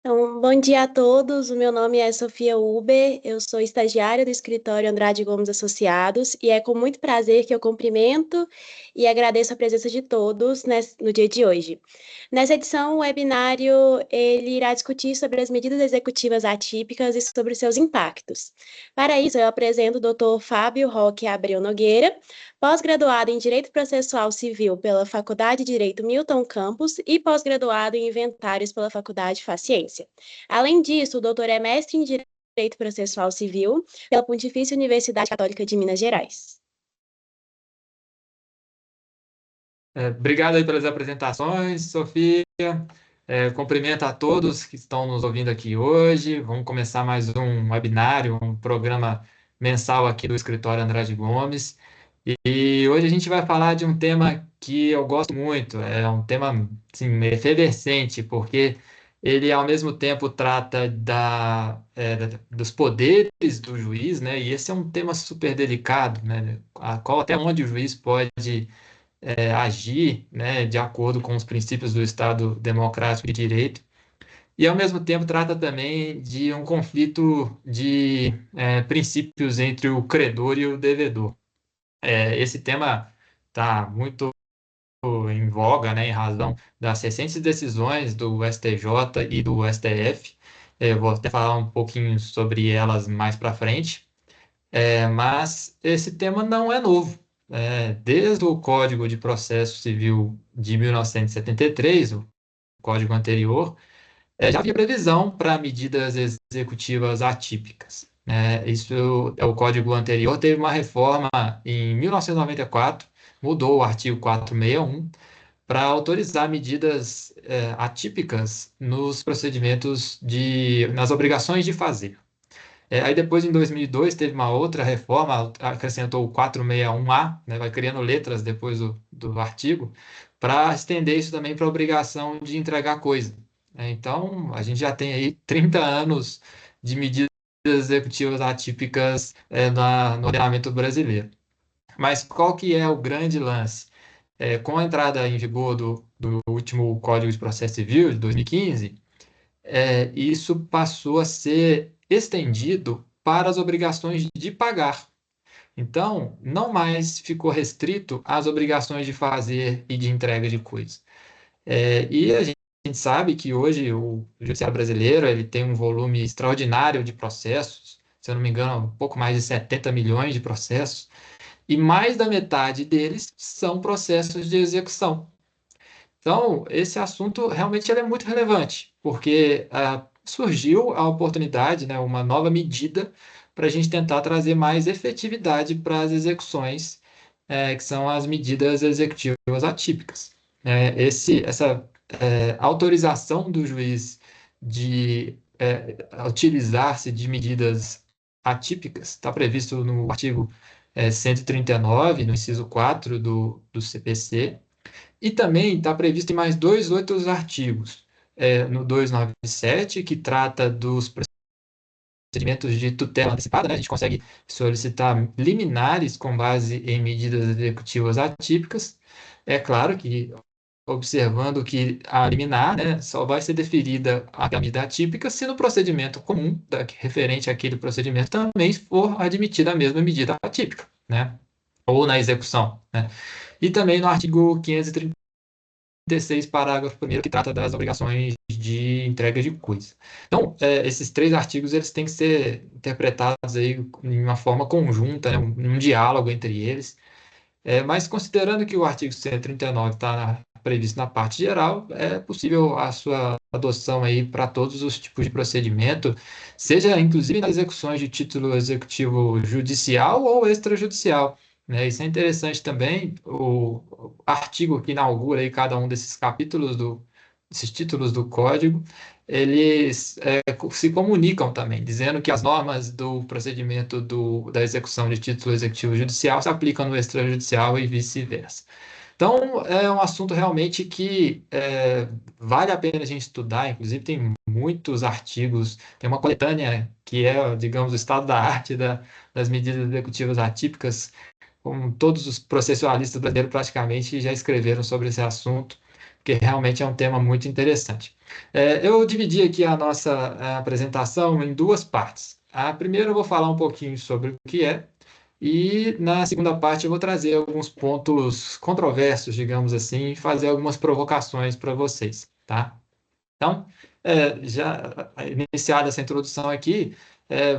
Então, bom dia a todos. O meu nome é Sofia Uber, eu sou estagiária do escritório Andrade Gomes Associados e é com muito prazer que eu cumprimento e agradeço a presença de todos no dia de hoje. Nessa edição, o webinário ele irá discutir sobre as medidas executivas atípicas e sobre seus impactos. Para isso, eu apresento o Dr. Fábio Roque Abreu Nogueira, pós-graduado em Direito Processual Civil pela Faculdade de Direito Milton Campos e pós-graduado em Inventários pela Faculdade Faciência. Além disso, o doutor é mestre em Direito Processual Civil pela Pontifícia Universidade Católica de Minas Gerais. Obrigado aí pelas apresentações, Sofia. Cumprimento a todos que estão nos ouvindo aqui hoje. Vamos começar mais um webinário, um programa mensal aqui do Escritório Andrade Gomes. E hoje a gente vai falar de um tema que eu gosto muito. É um tema assim, efervescente, porque ele ao mesmo tempo trata dos poderes do juiz, né? E esse é um tema super delicado, né? Até onde o juiz pode agir, né, de acordo com os princípios do Estado democrático de direito, e ao mesmo tempo trata também de um conflito de princípios entre o credor e o devedor. Esse tema está muito em voga, né, em razão das recentes decisões do STJ e do STF. Vou até falar um pouquinho sobre elas mais para frente. Mas esse tema não é novo. Desde o Código de Processo Civil de 1973, o código anterior, já havia previsão para medidas executivas atípicas. Isso é o código anterior, teve uma reforma em 1994, mudou o artigo 461 para autorizar medidas atípicas nos procedimentos nas obrigações de fazer. Aí depois, em 2002, teve uma outra reforma, acrescentou o 461A, né, vai criando letras depois do artigo, para estender isso também para a obrigação de entregar coisa. Então, a gente já tem aí 30 anos de medidas executivas atípicas no ordenamento brasileiro. Mas qual que é o grande lance? Com a entrada em vigor do último Código de Processo Civil, de 2015, isso passou a ser estendido para as obrigações de pagar. Então, não mais ficou restrito às obrigações de fazer e de entrega de coisas. E a gente sabe que hoje o judiciário brasileiro ele tem um volume extraordinário de processos, se eu não me engano, um pouco mais de 70 milhões de processos, e mais da metade deles são processos de execução. Então, esse assunto realmente ele é muito relevante, porque surgiu a oportunidade, né, uma nova medida para a gente tentar trazer mais efetividade para as execuções, que são as medidas executivas atípicas. Essa autorização do juiz de utilizar-se de medidas atípicas está previsto no artigo 139, no inciso 4 do CPC, e também está previsto em mais dois outros artigos. No 297, que trata dos procedimentos de tutela antecipada, né? A gente consegue solicitar liminares com base em medidas executivas atípicas. É claro que, observando que a liminar, né, só vai ser deferida a medida atípica se no procedimento comum, referente àquele procedimento, também for admitida a mesma medida atípica, né? Ou na execução, né? E também no artigo 536, parágrafo 1º, que trata das obrigações de entrega de coisa. Então, esses três artigos eles têm que ser interpretados aí em uma forma conjunta, né, um diálogo entre eles. Mas considerando que o artigo 139 está previsto na parte geral, é possível a sua adoção aí para todos os tipos de procedimento, seja inclusive nas execuções de título executivo judicial ou extrajudicial, né? Isso é interessante também, o artigo que inaugura aí cada um desses capítulos desses títulos do código, eles se comunicam também, dizendo que as normas do procedimento da execução de título executivo judicial se aplicam no extrajudicial e vice-versa. Então, é um assunto realmente que vale a pena a gente estudar, inclusive tem muitos artigos, tem uma coletânea que é, digamos, o estado da arte das medidas executivas atípicas, como todos os processualistas brasileiros praticamente já escreveram sobre esse assunto. porque realmente é um tema muito interessante. Eu dividi aqui a nossa apresentação em duas partes. A primeira eu vou falar um pouquinho sobre o que é, e na segunda parte eu vou trazer alguns pontos controversos, digamos assim, e fazer algumas provocações para vocês, tá? Então, já iniciada essa introdução aqui,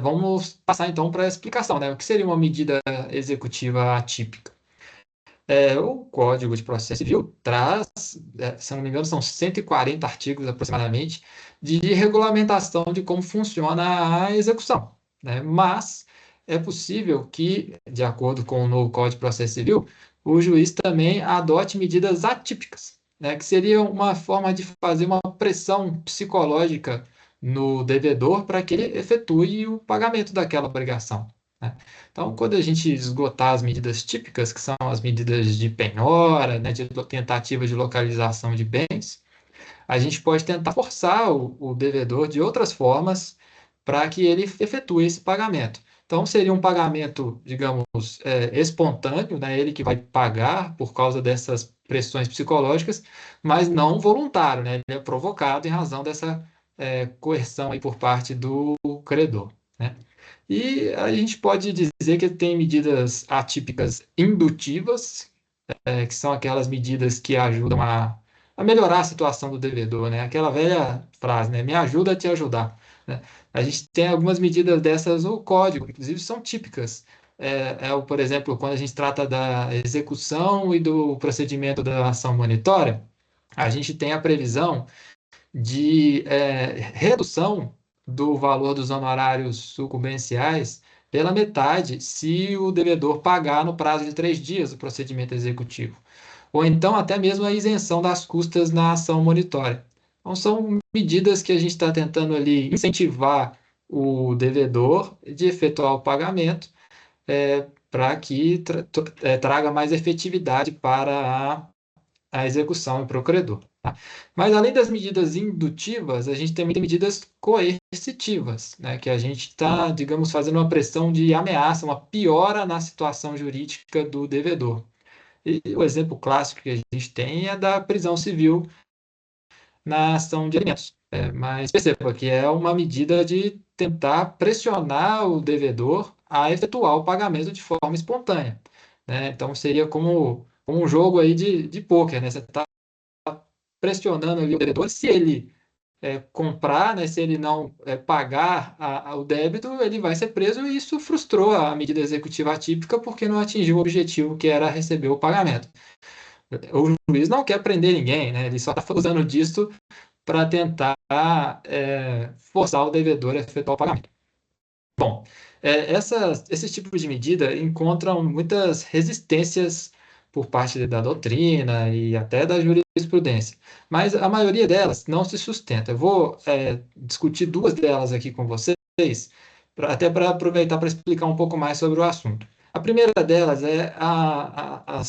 vamos passar então para a explicação, né? O que seria uma medida executiva atípica? O Código de Processo Civil traz, se eu não me engano, são 140 artigos aproximadamente, de regulamentação de como funciona a execução, né? Mas é possível que, de acordo com o novo Código de Processo Civil, o juiz também adote medidas atípicas, né? Que seria uma forma de fazer uma pressão psicológica no devedor para que ele efetue o pagamento daquela obrigação, né? Então, quando a gente esgotar as medidas típicas, que são as medidas de penhora, né, de tentativa de localização de bens, a gente pode tentar forçar o devedor de outras formas para que ele efetue esse pagamento. Então, seria um pagamento, digamos, espontâneo, né, ele que vai pagar por causa dessas pressões psicológicas, mas não voluntário, né, ele é provocado em razão dessa coerção aí por parte do credor, né? E a gente pode dizer que tem medidas atípicas indutivas, que são aquelas medidas que ajudam a melhorar a situação do devedor, né? Aquela velha frase, né? Me ajuda a te ajudar, né? A gente tem algumas medidas dessas no código, inclusive são típicas. Por exemplo, quando a gente trata da execução e do procedimento da ação monitória, a gente tem a previsão de redução do valor dos honorários sucumbenciais pela metade se o devedor pagar no prazo de 3 dias o procedimento executivo, ou então até mesmo a isenção das custas na ação monitória. Então, são medidas que a gente está tentando ali incentivar o devedor de efetuar o pagamento, para que traga mais efetividade para a execução e para o credor, tá? Mas além das medidas indutivas, a gente também tem medidas coercitivas, né? Que a gente está, digamos, fazendo uma pressão de ameaça, uma piora na situação jurídica do devedor. E o exemplo clássico que a gente tem é da prisão civil na ação de alimentos. Mas perceba que é uma medida de tentar pressionar o devedor a efetuar o pagamento de forma espontânea, né? Então seria como um jogo aí de pôquer, né? Você está pressionando ali o devedor, se ele comprar, né, se ele não pagar o débito, ele vai ser preso, e isso frustrou a medida executiva atípica porque não atingiu o objetivo que era receber o pagamento. O juiz não quer prender ninguém, né? Ele só está usando disso para tentar forçar o devedor a efetuar o pagamento. Bom, esses tipos de medida encontram muitas resistências por parte da doutrina e até da jurisprudência, mas a maioria delas não se sustenta. Eu vou discutir duas delas aqui com vocês, até para aproveitar para explicar um pouco mais sobre o assunto. A primeira delas é a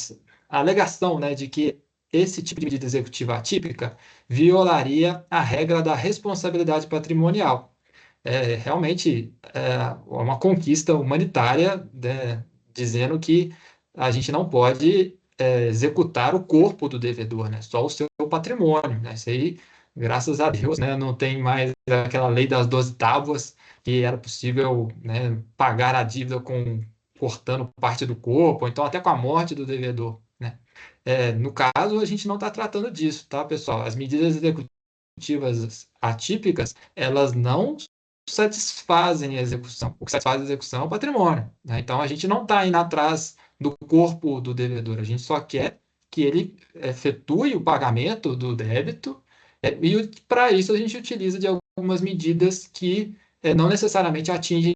alegação, né, de que esse tipo de medida executiva atípica violaria a regra da responsabilidade patrimonial. Realmente uma conquista humanitária, né, dizendo que a gente não pode executar o corpo do devedor, né, só o seu patrimônio, né, isso aí, graças a Deus, né, não tem mais aquela lei das 12 tábuas, que era possível, né, pagar a dívida cortando parte do corpo, ou então até com a morte do devedor, né. No caso, a gente não está tratando disso, tá, pessoal? As medidas executivas atípicas, elas não satisfazem a execução. O que satisfaz a execução é o patrimônio, né? Então, a gente não está indo atrás do corpo do devedor, a gente só quer que ele efetue o pagamento do débito, e para isso a gente utiliza de algumas medidas que não necessariamente atingem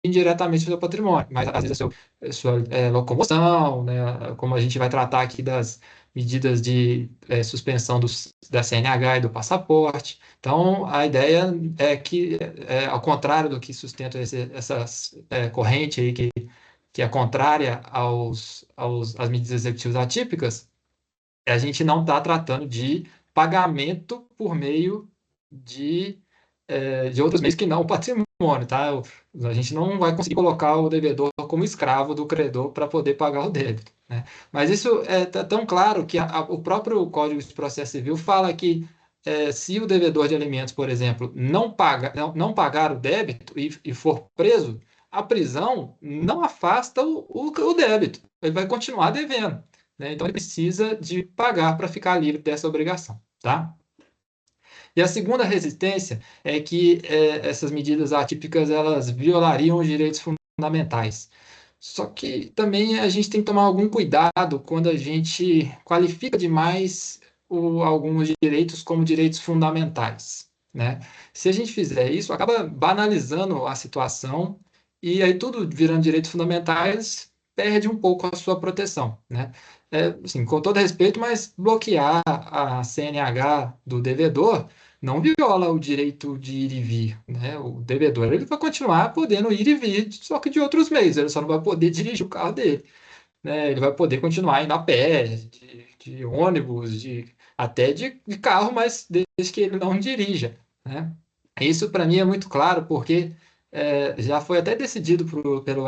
indiretamente o seu patrimônio, mas às vezes a sua locomoção, né? Como a gente vai tratar aqui das medidas de suspensão da CNH e do passaporte. Então, a ideia é que, ao contrário do que sustenta essa corrente aí, que é contrária às medidas executivas atípicas, a gente não está tratando de pagamento por meio de outros meios que não o patrimônio, tá? A gente não vai conseguir colocar o devedor como escravo do credor para poder pagar o débito. né? Mas isso tá tão claro que o próprio Código de Processo Civil fala que se o devedor de alimentos, por exemplo, não pagar o débito e for preso, a prisão não afasta o débito, ele vai continuar devendo, né? Então ele precisa de pagar para ficar livre dessa obrigação, tá? E a segunda resistência é que essas medidas atípicas elas violariam os direitos fundamentais. Só que também a gente tem que tomar algum cuidado quando a gente qualifica demais alguns direitos como direitos fundamentais, né? Se a gente fizer isso, acaba banalizando a situação e aí tudo virando direitos fundamentais perde um pouco a sua proteção, né? Assim, com todo respeito, mas bloquear a CNH do devedor não viola o direito de ir e vir, né? O devedor ele vai continuar podendo ir e vir, só que de outros meios, ele só não vai poder dirigir o carro dele, né? Ele vai poder continuar indo a pé, de ônibus, até de carro, mas desde que ele não dirija, né? Isso para mim é muito claro, porque já foi até decidido pelo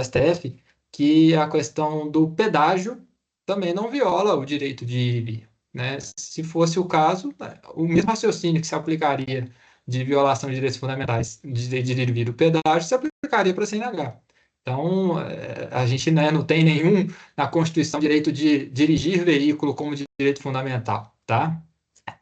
STF que a questão do pedágio também não viola o direito de ir e vir, né? Se fosse o caso, o mesmo raciocínio que se aplicaria de violação de direitos fundamentais de ir e vir do pedágio se aplicaria para a CNH. Então, a gente, né, não tem nenhum na Constituição direito de dirigir veículo como direito fundamental, tá?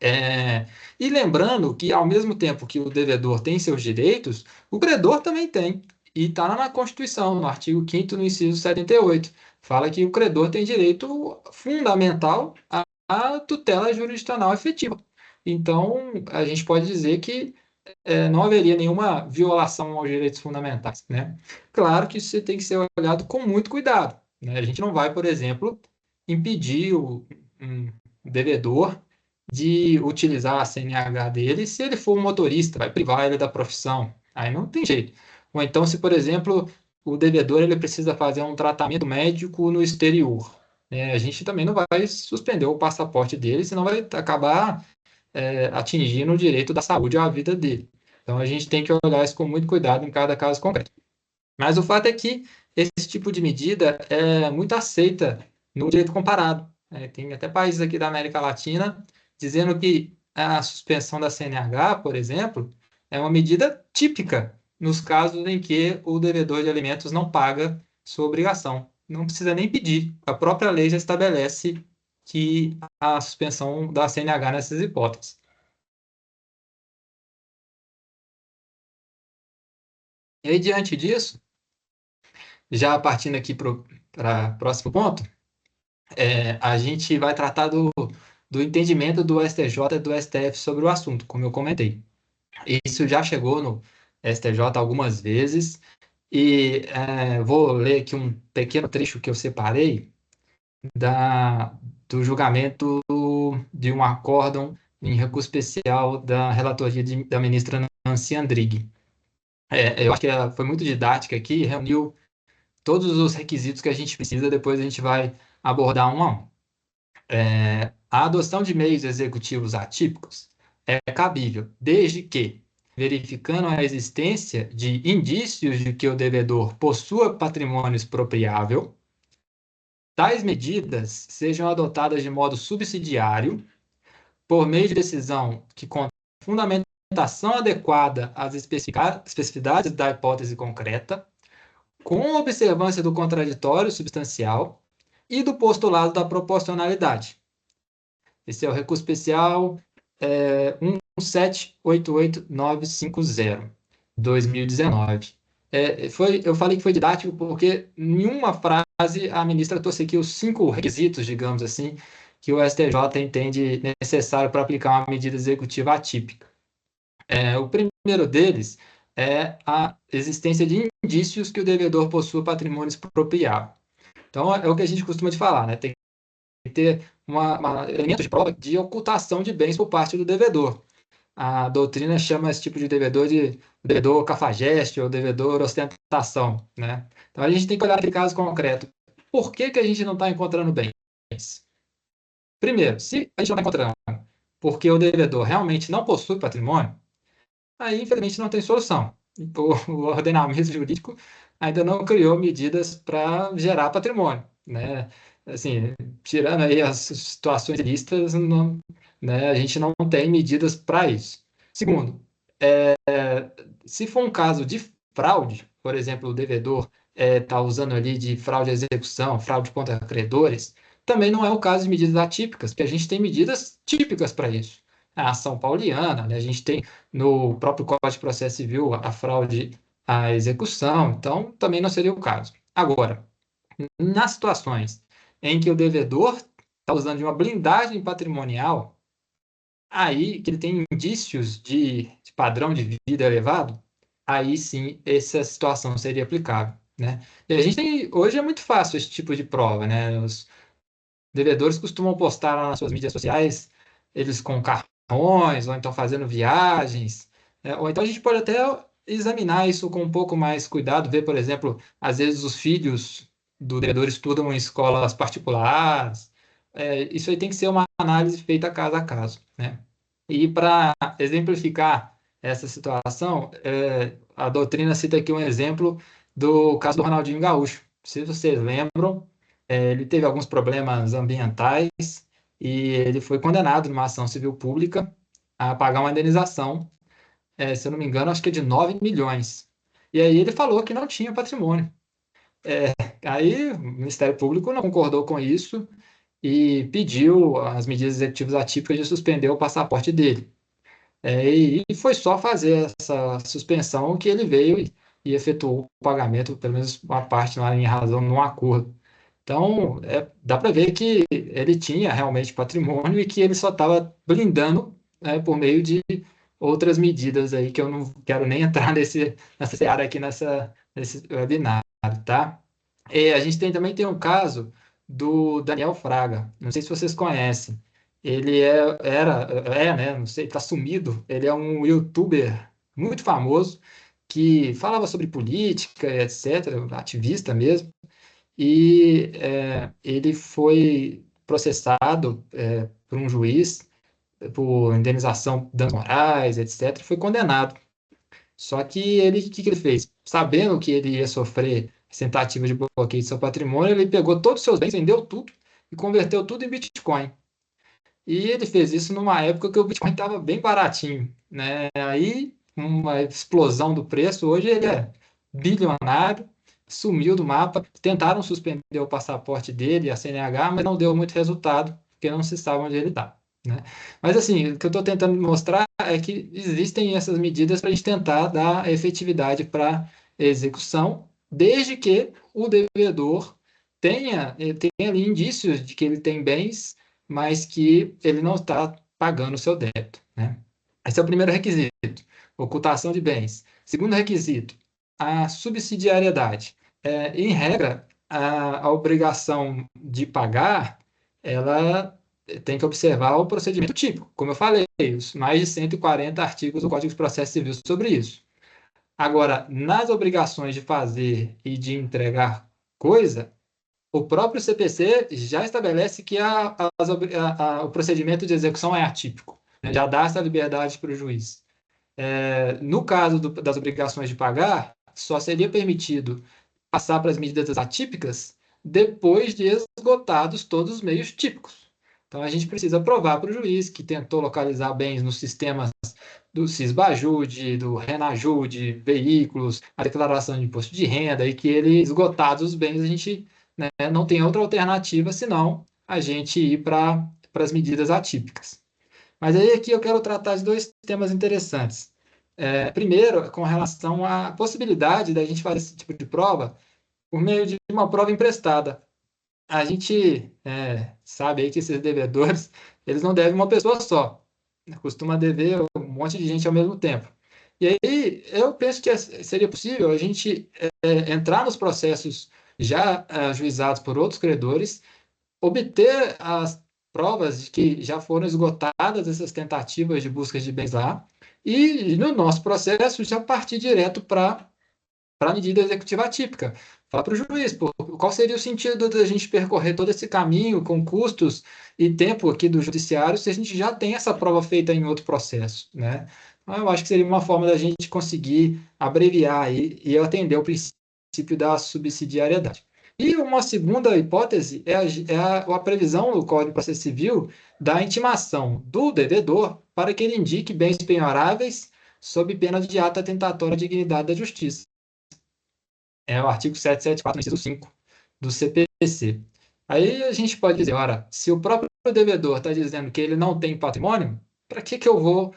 É, e lembrando que, ao mesmo tempo que o devedor tem seus direitos, o credor também tem. E está na Constituição, no artigo 5º, no inciso 78. Fala que o credor tem direito fundamental à tutela jurisdicional efetiva. Então, a gente pode dizer que não haveria nenhuma violação aos direitos fundamentais, né? Claro que isso tem que ser olhado com muito cuidado, né? A gente não vai, por exemplo, impedir um devedor de utilizar a CNH dele se ele for um motorista, vai privar ele da profissão. Aí não tem jeito. Ou então, se, por exemplo, o devedor ele precisa fazer um tratamento médico no exterior, né? A gente também não vai suspender o passaporte dele, senão vai acabar atingindo o direito da saúde à vida dele. Então a gente tem que olhar isso com muito cuidado em cada caso concreto. Mas o fato é que esse tipo de medida é muito aceita no direito comparado. Tem até países aqui da América Latina dizendo que a suspensão da CNH, por exemplo, é uma medida típica nos casos em que o devedor de alimentos não paga sua obrigação. Não precisa nem pedir. A própria lei já estabelece que a suspensão da CNH nessas hipóteses. E aí, diante disso, já partindo aqui para o próximo ponto, a gente vai tratar do entendimento do STJ e do STF sobre o assunto, como eu comentei. Isso já chegou no STJ algumas vezes, e vou ler aqui um pequeno trecho que eu separei da, do julgamento de um acórdão em recurso especial da relatoria da ministra Nancy Andrighi. Eu acho que ela foi muito didática aqui, reuniu todos os requisitos que a gente precisa, depois a gente vai abordar um a um. A adoção de meios executivos atípicos é cabível, desde que, verificando a existência de indícios de que o devedor possua patrimônio expropriável, tais medidas sejam adotadas de modo subsidiário, por meio de decisão que contenha fundamentação adequada às especificidades da hipótese concreta, com observância do contraditório substancial e do postulado da proporcionalidade. Esse é o recurso especial 1788950, 2019. Eu falei que foi didático porque, em uma frase, a ministra trouxe aqui os 5 requisitos, digamos assim, que o STJ entende necessário para aplicar uma medida executiva atípica. O primeiro deles é a existência de indícios que o devedor possua patrimônio expropriável. Então, é o que a gente costuma de falar, né? Tem que ter elemento de prova de ocultação de bens por parte do devedor. A doutrina chama esse tipo de devedor de devedor cafajeste ou devedor ostentação, né? Então, a gente tem que olhar aquele caso concreto. Por que que a gente não está encontrando bens? Primeiro, se a gente não está encontrando porque o devedor realmente não possui patrimônio, aí, infelizmente, não tem solução. O ordenamento jurídico ainda não criou medidas para gerar patrimônio. né? Assim, tirando aí as situações listas, não, né, a gente não tem medidas para isso. Segundo, se for um caso de fraude, por exemplo, o devedor está usando ali de fraude à execução, fraude contra credores, também não é o caso de medidas atípicas, porque a gente tem medidas típicas para isso. A ação pauliana, né? A gente tem no próprio Código de Processo Civil a fraude à execução, então também não seria o caso. Agora, nas situações em que o devedor está usando de uma blindagem patrimonial, aí que ele tem indícios de padrão de vida elevado, aí sim essa situação seria aplicável, né? E a gente tem, hoje é muito fácil esse tipo de prova, né? Os devedores costumam postar lá nas suas mídias sociais, eles com carrões, ou então fazendo viagens, né? Ou então a gente pode até examinar isso com um pouco mais cuidado, ver, por exemplo, às vezes os filhos do devedor estudam em escolas particulares. Isso aí tem que ser uma análise feita caso a caso, né? E para exemplificar essa situação, a doutrina cita aqui um exemplo do caso do Ronaldinho Gaúcho. Se vocês lembram, ele teve alguns problemas ambientais e ele foi condenado numa ação civil pública a pagar uma indenização, se eu não me engano, acho que é de 9 milhões. E aí ele falou que não tinha patrimônio. Aí o Ministério Público não concordou com isso e pediu as medidas executivas atípicas de suspender o passaporte dele. E foi só fazer essa suspensão que ele veio e efetuou o pagamento, pelo menos uma parte lá em razão de um acordo. Então, dá para ver que ele tinha realmente patrimônio e que ele só estava blindando, né, por meio de outras medidas aí que eu não quero nem entrar nessa seara aqui nesse webinar, tá? E a gente também tem um caso do Daniel Fraga. Não sei se vocês conhecem. Ele né? Não sei, está sumido. Ele é um youtuber muito famoso que falava sobre política, etc., ativista mesmo. E ele foi processado por um juiz por indenização, danos morais, etc., e foi condenado. Só que ele, o que que ele fez? Sabendo que ele ia sofrer tentativa de bloqueio de seu patrimônio, ele pegou todos os seus bens, vendeu tudo e converteu tudo em Bitcoin. E ele fez isso numa época que o Bitcoin estava bem baratinho, né? Aí, uma explosão do preço, hoje ele é bilionário, sumiu do mapa, tentaram suspender o passaporte dele, a CNH, mas não deu muito resultado, porque não se sabe onde ele está, né? Mas assim, o que eu estou tentando mostrar é que existem essas medidas para a gente tentar dar efetividade para execução, desde que o devedor tenha ali indícios de que ele tem bens mas que ele não está pagando o seu débito, né? Esse é o primeiro requisito, ocultação de bens. Segundo requisito, a subsidiariedade. Em regra, a obrigação de pagar, ela tem que observar o procedimento típico, como eu falei, os mais de 140 artigos do Código de Processo Civil sobre isso. Agora, nas obrigações de fazer e de entregar coisa, o próprio CPC já estabelece que o procedimento de execução é atípico, né? Já dá essa liberdade para o juiz. No caso das obrigações de pagar, só seria permitido passar para as medidas atípicas depois de esgotados todos os meios típicos. Então, a gente precisa provar para o juiz que tentou localizar bens nos sistemas do Sisbajude, do Renajude, veículos, a declaração de imposto de renda, e que ele, esgotados os bens, a gente, né, não tem outra alternativa senão a gente ir para as medidas atípicas. Mas aí aqui eu quero tratar de dois temas interessantes. Primeiro, com relação à possibilidade da gente fazer esse tipo de prova por meio de uma prova emprestada. A gente sabe aí que esses devedores, eles não devem uma pessoa só, costuma dever um monte de gente ao mesmo tempo. E aí eu penso que seria possível a gente entrar nos processos já ajuizados por outros credores, obter as provas de que já foram esgotadas essas tentativas de busca de bens lá, e no nosso processo já partir direto para a medida executiva atípica. Falar para o juiz, pô, qual seria o sentido da gente percorrer todo esse caminho com custos e tempo aqui do judiciário se a gente já tem essa prova feita em outro processo, né? Então, eu acho que seria uma forma da gente conseguir abreviar e atender o princípio da subsidiariedade. E uma segunda hipótese é a previsão no Código de Processo Civil da intimação do devedor para que ele indique bens penhoráveis sob pena de ato atentatório à dignidade da justiça. É o artigo 774, inciso 5 do CPC. Aí a gente pode dizer, ora, se o próprio devedor está dizendo que ele não tem patrimônio, para que eu vou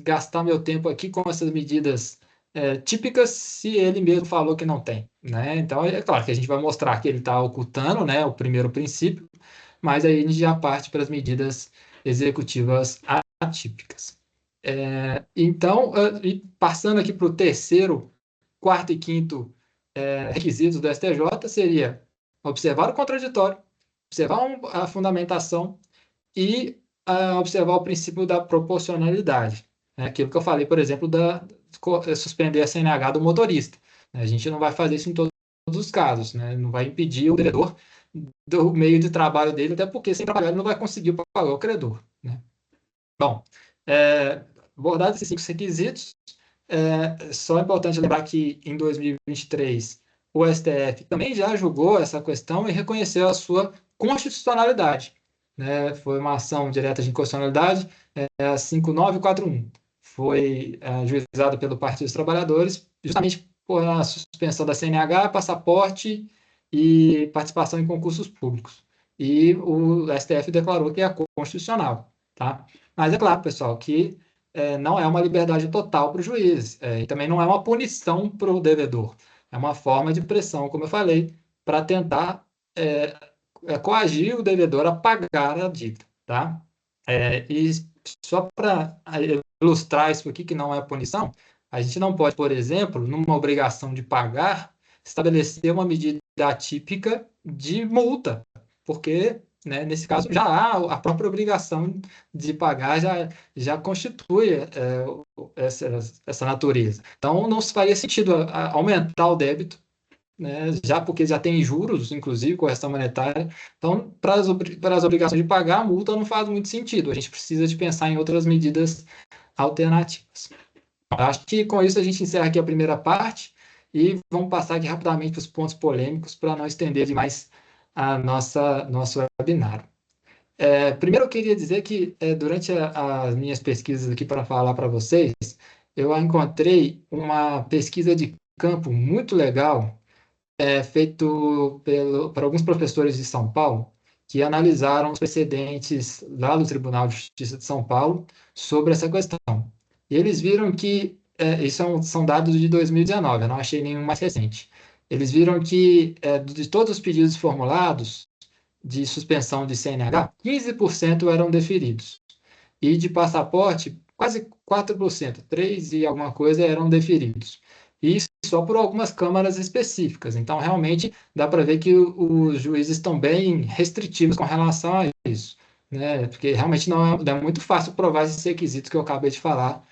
gastar meu tempo aqui com essas medidas típicas se ele mesmo falou que não tem, né? Então, é claro que a gente vai mostrar que ele está ocultando, né, o primeiro princípio, mas aí a gente já parte para as medidas executivas atípicas. Então, e passando aqui para o terceiro, quarto e quinto requisitos do STJ, seria observar o contraditório, observar a fundamentação e observar o princípio da proporcionalidade. Né? Aquilo que eu falei, por exemplo, suspender a CNH do motorista. A gente não vai fazer isso em todos os casos, né? Não vai impedir o devedor do meio de trabalho dele, até porque sem trabalhar ele não vai conseguir pagar o credor. Né? Bom, abordados esses 5 requisitos, só é importante lembrar que em 2023 o STF também já julgou essa questão e reconheceu a sua constitucionalidade. Né? Foi uma ação direta de inconstitucionalidade, a 5941. Foi juizada pelo Partido dos Trabalhadores, justamente por a suspensão da CNH, passaporte e participação em concursos públicos. E o STF declarou que é constitucional. Tá? Mas é claro, pessoal, que não é uma liberdade total para o juiz, e também não é uma punição para o devedor. É uma forma de pressão, como eu falei, para tentar coagir o devedor a pagar a dívida. Tá? E só para ilustrar isso aqui, que não é punição, a gente não pode, por exemplo, numa obrigação de pagar, estabelecer uma medida atípica de multa, porque, né, nesse caso, já há a própria obrigação de pagar, já constitui essa natureza. Então, não faria sentido aumentar o débito, né, já porque já tem juros, inclusive, correção monetária. Então, para as obrigações de pagar, a multa não faz muito sentido. A gente precisa de pensar em outras medidas alternativas. Acho que com isso a gente encerra aqui a primeira parte e vamos passar aqui rapidamente para os pontos polêmicos para não estender demais nosso webinar. Primeiro, eu queria dizer que durante as minhas pesquisas aqui para falar para vocês, eu encontrei uma pesquisa de campo muito legal, feito por alguns professores de São Paulo, que analisaram os precedentes lá do Tribunal de Justiça de São Paulo sobre essa questão. E eles viram que, isso são dados de 2019, eu não achei nenhum mais recente. Eles viram que, de todos os pedidos formulados de suspensão de CNH, 15% eram deferidos. E de passaporte, quase 4%, 3 e alguma coisa eram deferidos. E isso só por algumas câmaras específicas. Então, realmente, dá para ver que os juízes estão bem restritivos com relação a isso. Né? Porque realmente não é muito fácil provar esses requisitos que eu acabei de falar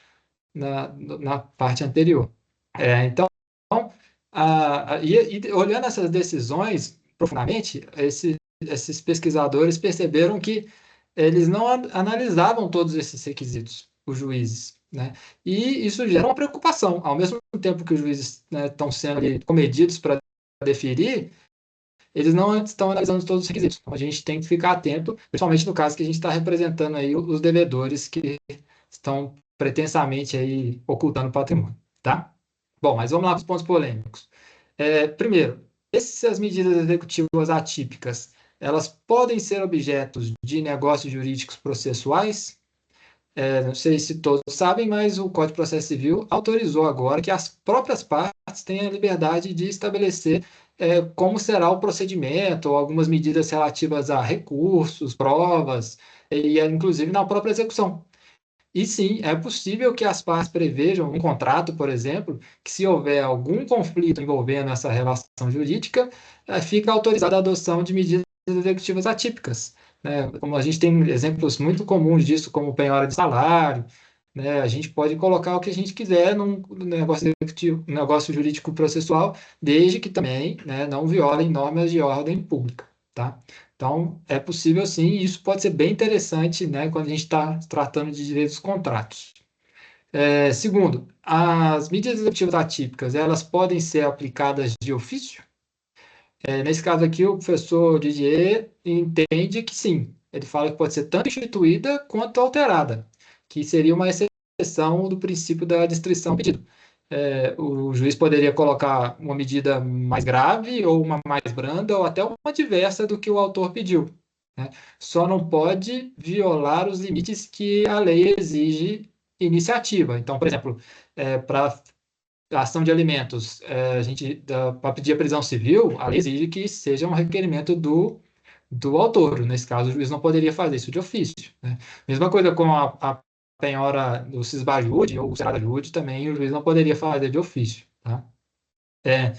na parte anterior. Então, olhando essas decisões profundamente, esses pesquisadores perceberam que eles não analisavam todos esses requisitos, os juízes, né? E isso gera uma preocupação. Ao mesmo tempo que os juízes, né, estão sendo comedidos para deferir, eles não estão analisando todos os requisitos. Então, a gente tem que ficar atento, principalmente no caso que a gente está representando aí os devedores que estão pretensamente aí ocultando patrimônio, tá? Bom, mas vamos lá para os pontos polêmicos. Primeiro, essas medidas executivas atípicas, elas podem ser objetos de negócios jurídicos processuais? Não sei se todos sabem, mas o Código de Processo Civil autorizou agora que as próprias partes tenham a liberdade de estabelecer como será o procedimento, ou algumas medidas relativas a recursos, provas, e inclusive na própria execução. E sim, é possível que as partes prevejam um contrato, por exemplo, que se houver algum conflito envolvendo essa relação jurídica, fica autorizada a adoção de medidas executivas atípicas. Né? Como a gente tem exemplos muito comuns disso, como penhora de salário, né? A gente pode colocar o que a gente quiser num negócio executivo, negócio jurídico processual, desde que também, né, não violem normas de ordem pública. Tá? Então, é possível sim, e isso pode ser bem interessante, né, quando a gente está tratando de direitos dos contratos. Segundo, as medidas executivas atípicas, elas podem ser aplicadas de ofício? Nesse caso aqui, o professor Didier entende que sim. Ele fala que pode ser tanto instituída quanto alterada, que seria uma exceção do princípio da distrição do pedido. O juiz poderia colocar uma medida mais grave, ou uma mais branda, ou até uma diversa do que o autor pediu, né? Só não pode violar os limites que a lei exige iniciativa. Então, por exemplo, para a ação de alimentos, para pedir a prisão civil, a lei exige que seja um requerimento do autor. Nesse caso, o juiz não poderia fazer isso de ofício, né? Mesma coisa com a penhora do Cisbajude ou o Serajude, também o juiz não poderia fazer de ofício, tá? É,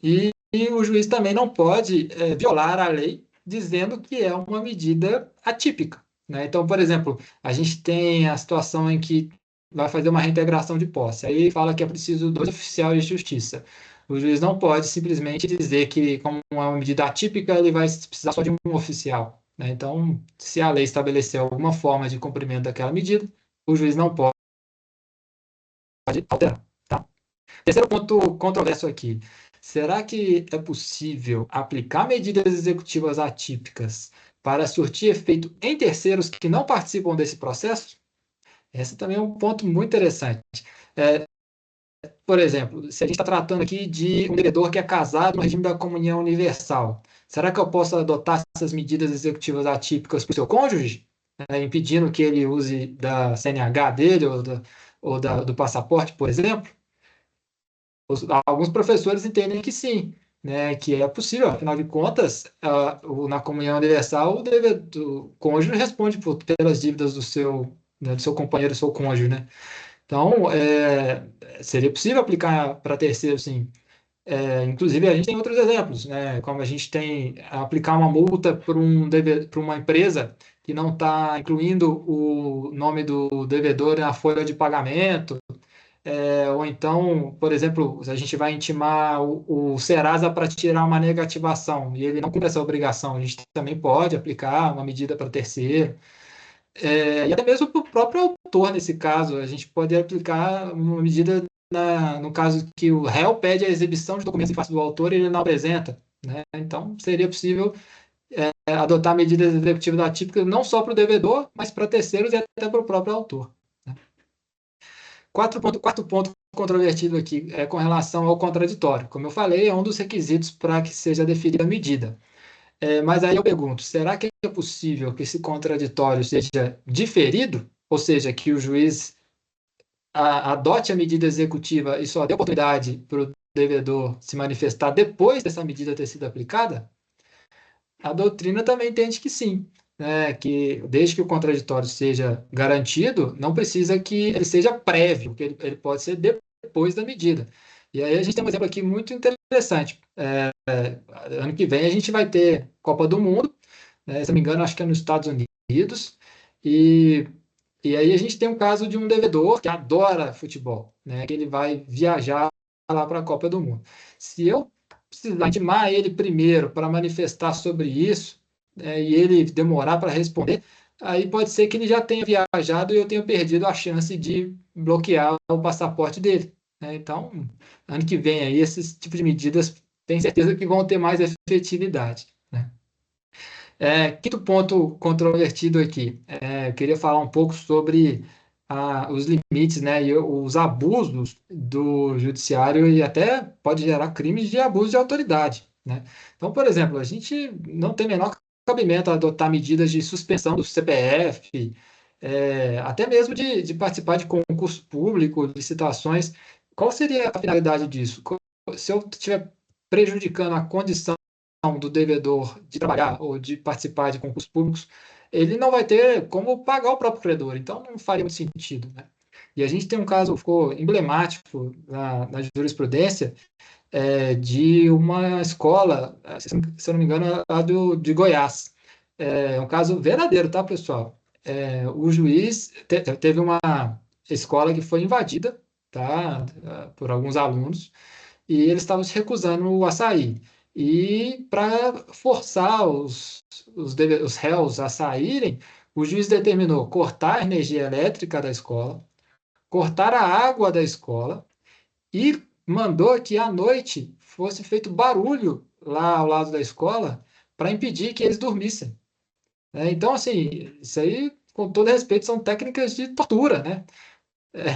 e o juiz também não pode violar a lei dizendo que é uma medida atípica, né? Então, por exemplo, a gente tem a situação em que vai fazer uma reintegração de posse. Aí fala que é preciso dois oficiais de justiça. O juiz não pode simplesmente dizer que, como é uma medida atípica, ele vai precisar só de um oficial, né? Então, se a lei estabelecer alguma forma de cumprimento daquela medida, o juiz não pode alterar, tá? Terceiro ponto controverso aqui. Será que é possível aplicar medidas executivas atípicas para surtir efeito em terceiros que não participam desse processo? Esse também é um ponto muito interessante. É, por exemplo, se a gente está tratando aqui de um devedor que é casado no regime da comunhão universal, será que eu posso adotar essas medidas executivas atípicas para o seu cônjuge, impedindo que ele use da CNH dele do passaporte, por exemplo? Alguns professores entendem que sim, né, que é possível. Afinal de contas, na comunhão universal, o cônjuge responde pelas dívidas né, do seu companheiro, do seu cônjuge, né? Então, seria possível aplicar para terceiro, sim. Inclusive, a gente tem outros exemplos, né? Como a gente tem aplicar uma multa para uma empresa que não está incluindo o nome do devedor na folha de pagamento, ou então, por exemplo, a gente vai intimar o Serasa para tirar uma negativação e ele não cumpre essa obrigação, a gente também pode aplicar uma medida para terceiro. E até mesmo para o próprio autor, nesse caso, a gente pode aplicar uma medida no caso que o réu pede a exibição de documentos em face do autor e ele não apresenta, né? Então, seria possível adotar medidas executivas atípicas não só para o devedor, mas para terceiros e até para o próprio autor, né? Quarto ponto controvertido aqui é com relação ao contraditório. Como eu falei, é um dos requisitos para que seja definida a medida. Mas aí eu pergunto, será que é possível que esse contraditório seja diferido? Ou seja, que o juiz adote a medida executiva e só dê oportunidade para o devedor se manifestar depois dessa medida ter sido aplicada? A doutrina também entende que sim, né? Que desde que o contraditório seja garantido, não precisa que ele seja prévio, que ele pode ser depois da medida. E aí a gente tem um exemplo aqui muito interessante. Ano que vem a gente vai ter Copa do Mundo, né? Se não me engano, acho que é nos Estados Unidos, e, e aí a gente tem um caso de um devedor que adora futebol, né? Que ele vai viajar lá para a Copa do Mundo. Se eu precisar intimar ele primeiro para manifestar sobre isso, e ele demorar para responder, aí pode ser que ele já tenha viajado e eu tenha perdido a chance de bloquear o passaporte dele, né? Então, ano que vem aí, esses tipos de medidas, tenho certeza que vão ter mais efetividade, né? Quinto ponto controvertido aqui. Eu queria falar um pouco sobre os limites, né, e os abusos do judiciário e até pode gerar crimes de abuso de autoridade, né? Então, por exemplo, a gente não tem menor cabimento a adotar medidas de suspensão do CPF, até mesmo de participar de concurso público, licitações. Qual seria a finalidade disso? Se eu estiver prejudicando a condição do devedor de trabalhar ou de participar de concursos públicos, ele não vai ter como pagar o próprio credor, então não faria muito sentido, né? E a gente tem um caso que ficou emblemático na jurisprudência, de uma escola, se eu não me engano, de Goiás. É um caso verdadeiro, tá, pessoal? O juiz teve uma escola que foi invadida, tá, por alguns alunos, e eles estavam se recusando a sair. E para forçar os réus a saírem, o juiz determinou cortar a energia elétrica da escola, cortar a água da escola e mandou que à noite fosse feito barulho lá ao lado da escola para impedir que eles dormissem. Né? Então, assim, isso aí, com todo respeito, são técnicas de tortura, né?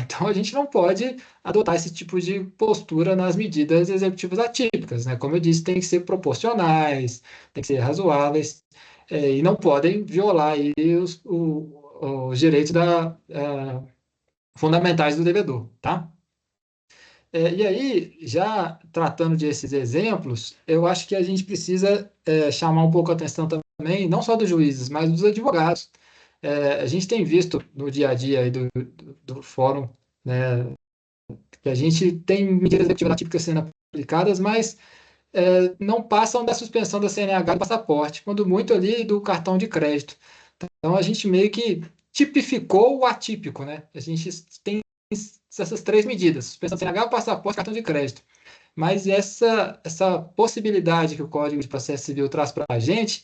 Então, a gente não pode adotar esse tipo de postura nas medidas executivas atípicas, né? Como eu disse, tem que ser proporcionais, tem que ser razoáveis, e não podem violar aí os direitos fundamentais do devedor, tá? E aí, já tratando desses exemplos, eu acho que a gente precisa chamar um pouco a atenção também, não só dos juízes, mas dos advogados. A gente tem visto no dia a dia aí do fórum, né, que a gente tem medidas executivas atípicas sendo aplicadas, mas não passam da suspensão da CNH do passaporte, quando muito ali do cartão de crédito. Então, a gente meio que tipificou o atípico, né? A gente tem essas três medidas: suspensão da CNH, passaporte, cartão de crédito. Mas essa possibilidade que o Código de Processo Civil traz para a gente,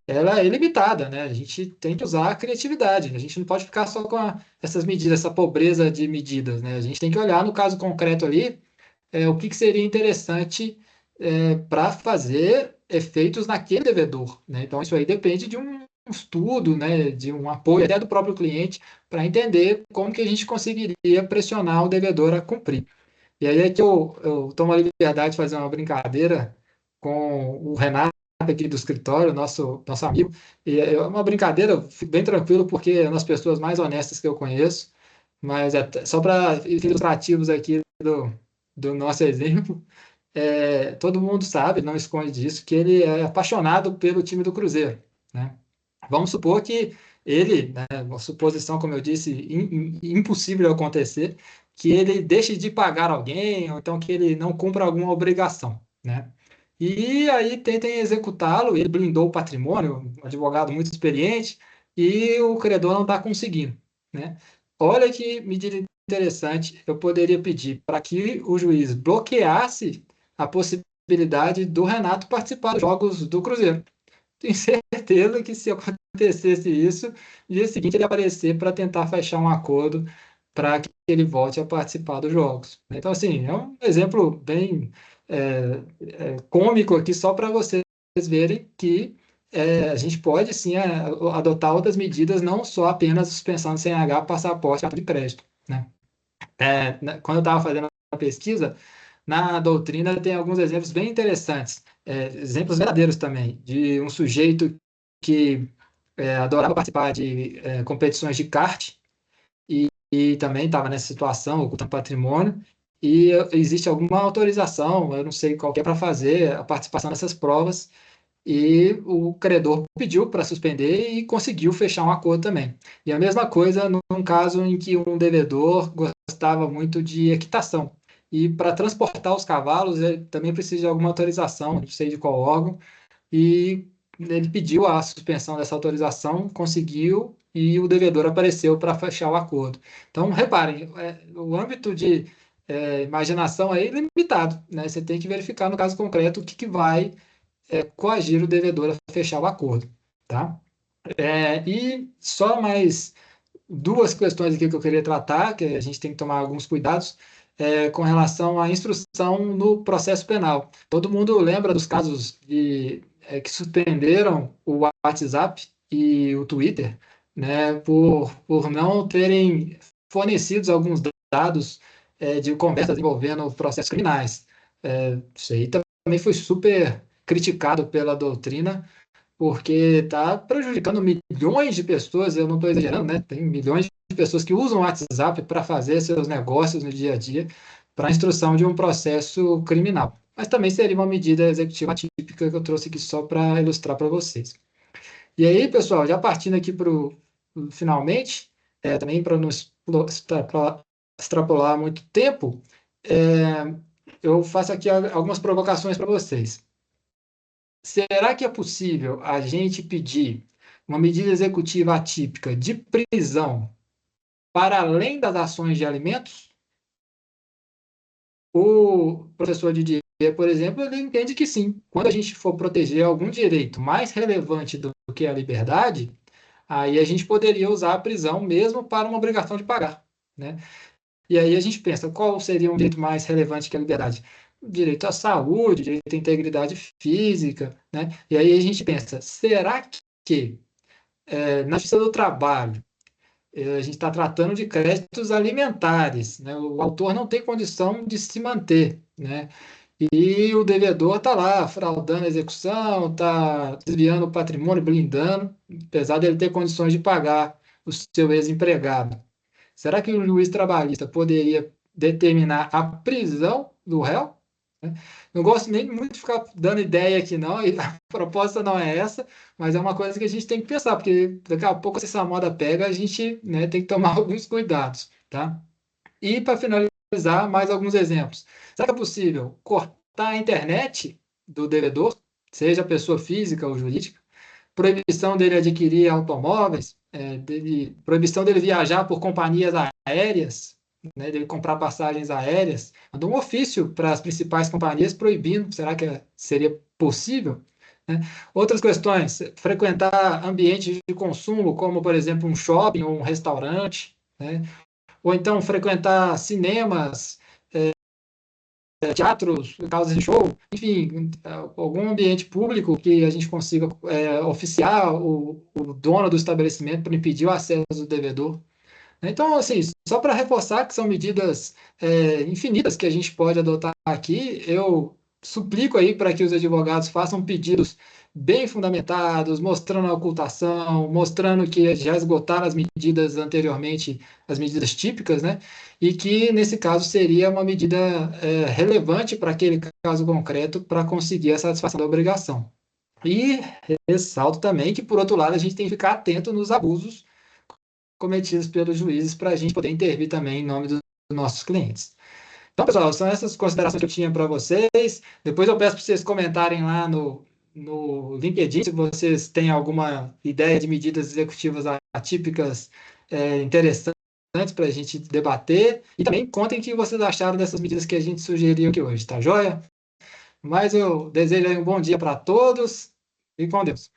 ela é limitada, né? A gente tem que usar a criatividade. A gente não pode ficar só com essas medidas, essa pobreza de medidas, né? A gente tem que olhar no caso concreto ali, o que seria interessante para fazer efeitos naquele devedor, né? Então, isso aí depende de um estudo, né, de um apoio até do próprio cliente para entender como que a gente conseguiria pressionar o devedor a cumprir. E aí é que eu tomo a liberdade de fazer uma brincadeira com o Renato aqui do escritório, nosso amigo. E é uma brincadeira, eu fico bem tranquilo, porque é uma das pessoas mais honestas que eu conheço. Mas só para ilustrativos aqui do nosso exemplo, todo mundo sabe, não esconde disso, que ele é apaixonado pelo time do Cruzeiro, né? Vamos supor que ele, né, uma suposição, como eu disse, impossível de acontecer, que ele deixe de pagar alguém, ou então que ele não cumpra alguma obrigação, né? E aí tentem executá-lo, ele blindou o patrimônio, um advogado muito experiente, e o credor não está conseguindo, né? Olha que medida interessante, eu poderia pedir para que o juiz bloqueasse a possibilidade do Renato participar dos jogos do Cruzeiro. Tenho certeza que se acontecesse isso, no dia seguinte ele ia aparecer para tentar fechar um acordo para que ele volte a participar dos jogos. Então, assim, é um exemplo bem cômico aqui, só para vocês verem que a gente pode, sim, adotar outras medidas, não só apenas suspensão de CNH, passaporte, cartão de crédito, né? Quando eu estava fazendo a pesquisa, na doutrina tem alguns exemplos bem interessantes, exemplos verdadeiros também, de um sujeito que adorava participar de competições de kart e também estava nessa situação, ocultando patrimônio, e existe alguma autorização, eu não sei qual que é, para fazer a participação nessas provas, e o credor pediu para suspender e conseguiu fechar um acordo também. E a mesma coisa num caso em que um devedor gostava muito de equitação. E para transportar os cavalos, ele também precisa de alguma autorização, não sei de qual órgão, e ele pediu a suspensão dessa autorização, conseguiu, e o devedor apareceu para fechar o acordo. Então, reparem, o âmbito de imaginação aí é limitado, né? Você tem que verificar no caso concreto o que vai coagir o devedor a fechar o acordo, tá? E só mais duas questões aqui que eu queria tratar, que a gente tem que tomar alguns cuidados, com relação à instrução no processo penal. Todo mundo lembra dos casos que suspenderam o WhatsApp e o Twitter, né, por não terem fornecidos alguns dados de conversas envolvendo processos criminais. Isso aí também foi super criticado pela doutrina, porque está prejudicando milhões de pessoas, eu não estou exagerando, né? Tem milhões de pessoas que usam o WhatsApp para fazer seus negócios no dia a dia, para a instrução de um processo criminal. Mas também seria uma medida executiva atípica que eu trouxe aqui só para ilustrar para vocês. E aí, pessoal, já partindo aqui para o finalmente, também para não extrapolar muito tempo, eu faço aqui algumas provocações para vocês. Será que é possível a gente pedir uma medida executiva atípica de prisão para além das ações de alimentos? O professor Didier, por exemplo, ele entende que sim. Quando a gente for proteger algum direito mais relevante do que a liberdade, aí a gente poderia usar a prisão mesmo para uma obrigação de pagar, né? E aí a gente pensa, qual seria um direito mais relevante que a liberdade? direito à saúde, direito à integridade física, né? E aí a gente pensa, será que na Justiça do Trabalho a gente está tratando de créditos alimentares, né? O autor não tem condição de se manter, né? E o devedor está lá fraudando a execução, está desviando o patrimônio, blindando, apesar dele ter condições de pagar o seu ex-empregado. Será que o juiz trabalhista poderia determinar a prisão do réu? Né? Não gosto nem muito de ficar dando ideia aqui, não, e a proposta não é essa, mas é uma coisa que a gente tem que pensar, porque daqui a pouco, se essa moda pega, a gente, né, tem que tomar alguns cuidados, tá? E para finalizar, mais alguns exemplos. Será que é possível cortar a internet do devedor, seja pessoa física ou jurídica? Proibição dele adquirir automóveis, proibição dele viajar por companhias aéreas, né, dele comprar passagens aéreas. Mandou um ofício para as principais companhias proibindo. Será que seria possível? Né? Outras questões, frequentar ambientes de consumo, como, por exemplo, um shopping ou um restaurante, né? Ou então frequentar cinemas, teatros, casas de show, enfim, algum ambiente público que a gente consiga oficiar o dono do estabelecimento para impedir o acesso do devedor. Então, assim, só para reforçar que são medidas infinitas que a gente pode adotar aqui, eu suplico aí para que os advogados façam pedidos bem fundamentados, mostrando a ocultação, mostrando que já esgotaram as medidas anteriormente, as medidas típicas, né? E que, nesse caso, seria uma medida relevante para aquele caso concreto para conseguir a satisfação da obrigação. E ressalto também que, por outro lado, a gente tem que ficar atento nos abusos cometidos pelos juízes para a gente poder intervir também em nome dos nossos clientes. Então, pessoal, são essas considerações que eu tinha para vocês. Depois eu peço para vocês comentarem lá no LinkedIn se vocês têm alguma ideia de medidas executivas atípicas interessantes para a gente debater. E também contem o que vocês acharam dessas medidas que a gente sugeriu aqui hoje, tá joia? Mas eu desejo aí um bom dia para todos e com Deus.